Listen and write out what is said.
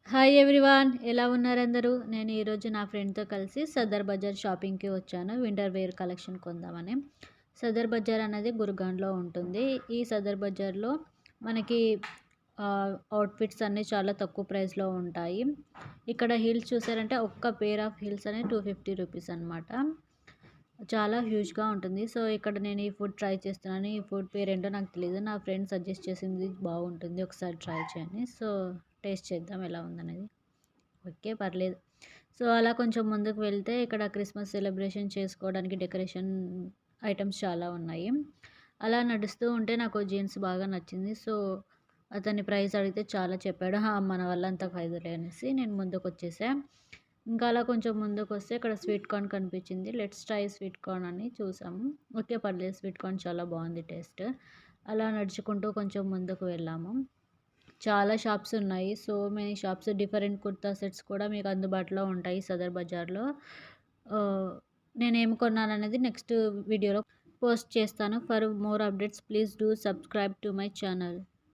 Hi everyone, ఎలా ఉన్నారందరూ? నేను ఈరోజు నా ఫ్రెండ్తో కలిసి సదర్ బజార్ షాపింగ్కి వచ్చాను. వింటర్ వేర్ కలెక్షన్ కొందామని. సదర్ బజార్ అనేది గురుగాన్లో ఉంటుంది. ఈ సదర్ బజార్లో మనకి అవుట్ఫిట్స్ అన్నీ చాలా తక్కువ ప్రైస్లో ఉంటాయి. ఇక్కడ హీల్స్ చూసారంటే ఒక్క పేర్ ఆఫ్ హీల్స్ అనేది 250 రూపీస్ అనమాట. చాలా హ్యూజ్గా ఉంటుంది. సో ఇక్కడ నేను ఈ ఫుడ్ ట్రై చేస్తున్నాను. ఈ ఫుడ్ పేరేంటో నాకు తెలీదు. నా ఫ్రెండ్ సజెస్ట్ చేసింది బాగుంటుంది, ఒకసారి ట్రై చేయని. సో టేస్ట్ చేద్దాం ఎలా ఉందనేది. ఓకే, పర్లేదు. సో అలా కొంచెం ముందుకు వెళ్తే ఇక్కడ క్రిస్మస్ సెలబ్రేషన్ చేసుకోవడానికి డెకరేషన్ ఐటమ్స్ చాలా ఉన్నాయి. అలా నడుస్తూ ఉంటే నాకు జీన్స్ బాగా నచ్చింది. సో అతని ప్రైస్ అడిగితే చాలా చెప్పాడు. మన వల్ల అంత ఫైదులే అనేసి నేను ముందుకొచ్చేసా. ఇంకా అలా కొంచెం ముందుకొస్తే ఇక్కడ స్వీట్ కార్న్ కనిపించింది. లెట్స్ ట్రై స్వీట్ కార్న్ అని చూసాము. ఓకే, పర్లేదు, స్వీట్ కార్న్ చాలా బాగుంది టేస్ట్. అలా నడుచుకుంటూ కొంచెం ముందుకు వెళ్ళాము. చాలా షాప్స్ ఉన్నాయి. So many shops, different kurta sets కూడా మీకు అందుబాటులో ఉంటాయి సదర్ బజార్‌లో. ఆహ్, నేనేమి కొన్నాననేది నెక్స్ట్ వీడియోలో పోస్ట్ చేస్తాను. For more updates please do subscribe to my channel.